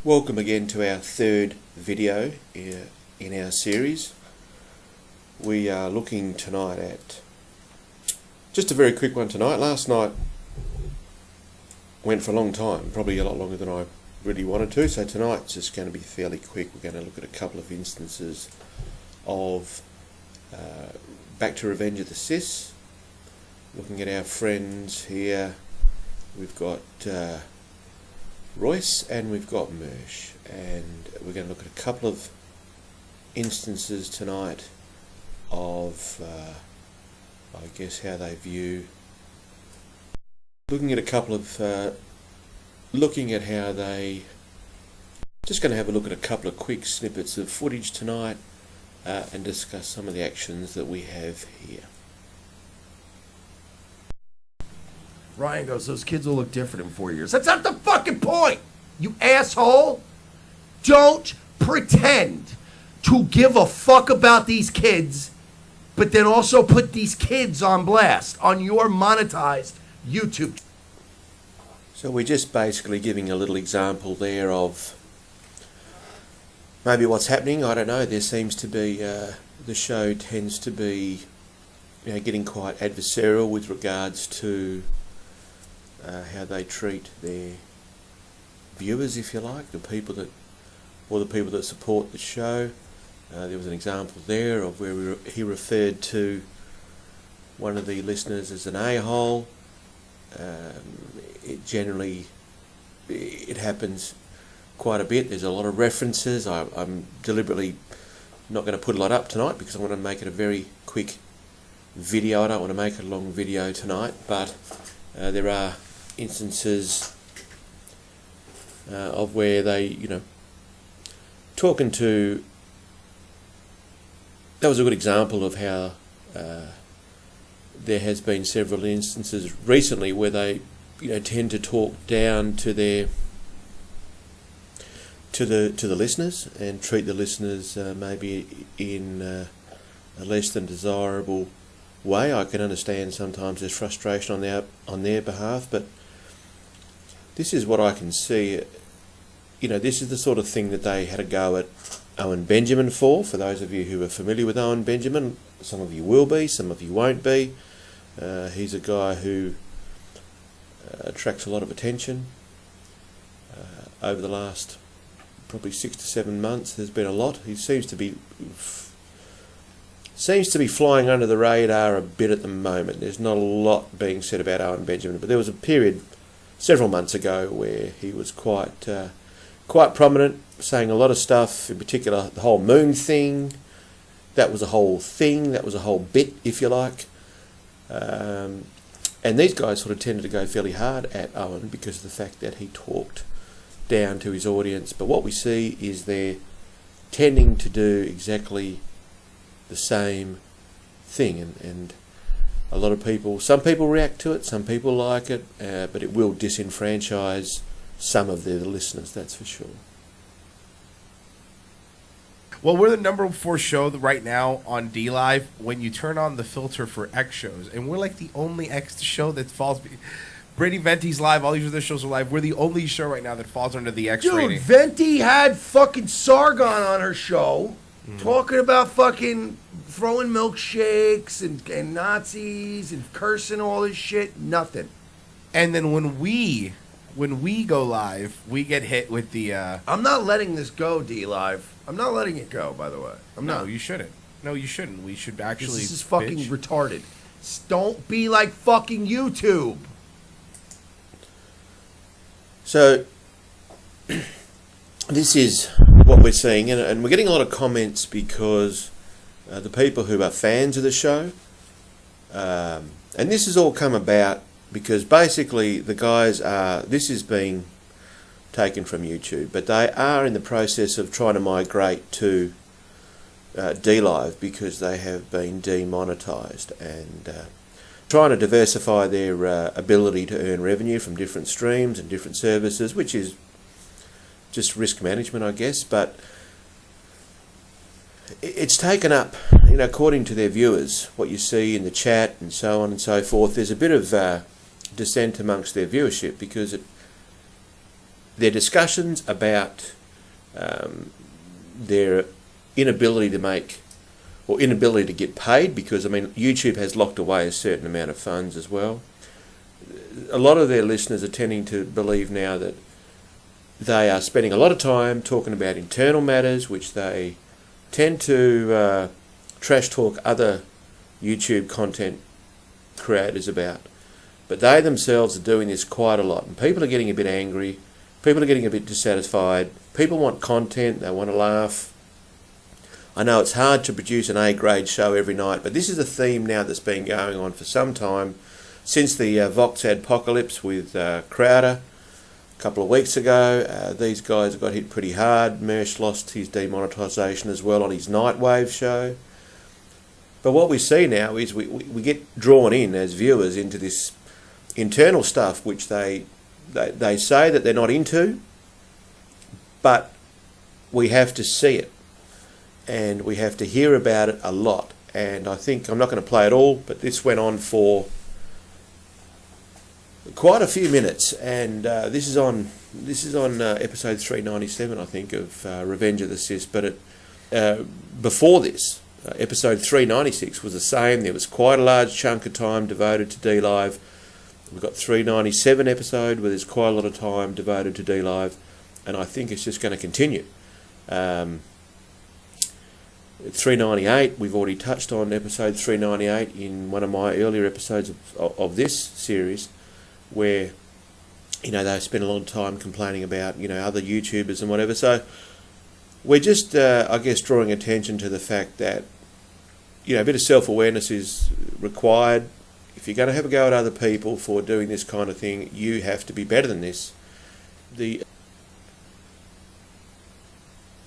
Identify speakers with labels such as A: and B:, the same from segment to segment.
A: Welcome again to our third video in our series. We are looking tonight at just a very quick one tonight. Last night went for a long time, probably a lot longer than I really wanted to, so tonight's just going to be fairly quick. We're going to look at a couple of instances of Back to Revenge of the Sis. Looking at our friends here, we've got Royce and we've got Mersh, and we're going to look at a couple of instances tonight of I guess how they view, looking at a couple of looking at how they, just going to have a look at a couple of quick snippets of footage tonight and discuss some of the actions that we have here.
B: Ryan goes, those kids will look different in 4 years. That's not the fucking point, you asshole. Don't pretend to give a fuck about these kids, but then also put these kids on blast on your monetized YouTube.
A: So we're just basically giving a little example there of maybe what's happening. I don't know, there seems to be, the show tends to be, you know, getting quite adversarial with regards to how they treat their viewers, if you like, the people that support the show. There was an example there of where he referred to one of the listeners as an a-hole. It happens quite a bit. There's a lot of references. I'm deliberately not going to put a lot up tonight because I want to make it a very quick video. I don't want to make a long video tonight, but there are instances of where they, you know, talking to, that was a good example of how there has been several instances recently where they, you know, tend to talk down to their to the listeners and treat the listeners maybe in a less than desirable way. I can understand sometimes there's frustration on their behalf, but this is what I can see. You know, this is the sort of thing that they had a go at Owen Benjamin for those of you who are familiar with Owen Benjamin. Some of you will be, some of you won't be. He's a guy who attracts a lot of attention. Over the last probably 6 to 7 months, there's been a lot. He seems to be flying under the radar a bit at the moment. There's not a lot being said about Owen Benjamin, but there was a period several months ago where he was quite prominent, saying a lot of stuff, in particular the whole moon thing. That was a whole thing, that was a whole bit, if you like. And these guys sort of tended to go fairly hard at Owen because of the fact that he talked down to his audience. But what we see is they're tending to do exactly the same thing, and a lot of people, some people react to it, some people like it, but it will disenfranchise some of their listeners, that's for sure.
C: Well, we're the #4 show right now on D Live when you turn on the filter for X shows, and we're like the only X show that falls. Brady Venti's live, all these other shows are live. We're the only show right now that falls under the X rating.
B: Dude, Venti had fucking Sargon on her show, talking about fucking throwing milkshakes and Nazis and cursing all this shit. Nothing.
C: And then when we go live, we get hit with the.
B: I'm not letting this go, D Live. I'm not letting it go. By the way, I'm not.
C: No, you shouldn't. No, you shouldn't. We should actually.
B: This is fucking retarded. Don't be like fucking YouTube.
A: So this is what we're seeing, and we're getting a lot of comments because the people who are fans of the show, and this has all come about because basically the guys are, this is being taken from YouTube, but they are in the process of trying to migrate to D-Live because they have been demonetized, and trying to diversify their ability to earn revenue from different streams and different services, which is just risk management, I guess. But it's taken up, you know, according to their viewers, what you see in the chat and so on and so forth. There's a bit of dissent amongst their viewership because their discussions about their inability to make, or inability to get paid, because I mean YouTube has locked away a certain amount of funds as well. A lot of their listeners are tending to believe now that they are spending a lot of time talking about internal matters, which they tend to trash talk other YouTube content creators about. But they themselves are doing this quite a lot, and people are getting a bit angry, people are getting a bit dissatisfied, people want content, they want to laugh. I know it's hard to produce an A-grade show every night, but this is a theme now that's been going on for some time, since the Vox adpocalypse with Crowder a couple of weeks ago. These guys got hit pretty hard. Mersh lost his demonetisation as well on his Nightwave show. But what we see now is we get drawn in as viewers into this internal stuff which they say that they're not into, but we have to see it and we have to hear about it a lot. And I think, I'm not going to play it all, but this went on for quite a few minutes, and this is on episode 397, I think, of Revenge of the Sis. But before this, episode 396 was the same. There was quite a large chunk of time devoted to DLive. We've got 397 episode where there's quite a lot of time devoted to DLive, and I think it's just going to continue. 398, we've already touched on episode 398 in one of my earlier episodes of this series, where, you know, they spent a long time complaining about, you know, other YouTubers and whatever. So we're just, I guess, drawing attention to the fact that, you know, a bit of self-awareness is required. If you're going to have a go at other people for doing this kind of thing, you have to be better than this.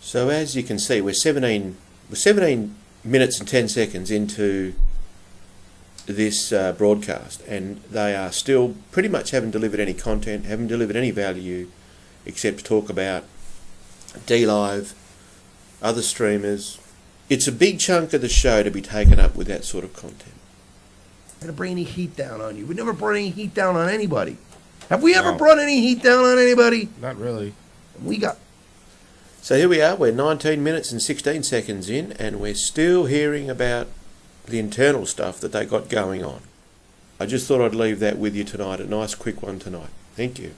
A: So as you can see, we're 17 minutes and 10 seconds into this broadcast, and they are still pretty much haven't delivered any content, haven't delivered any value, except to talk about DLive, other streamers. It's a big chunk of the show to be taken up with that sort of content.
B: Not to bring any heat down on you. We never brought any heat down on anybody. Have we ever brought any heat down on anybody?
C: Not really.
B: We got...
A: So here we are, we're 19 minutes and 16 seconds in, and we're still hearing about the internal stuff that they got going on. I just thought I'd leave that with you tonight, a nice quick one tonight. Thank you.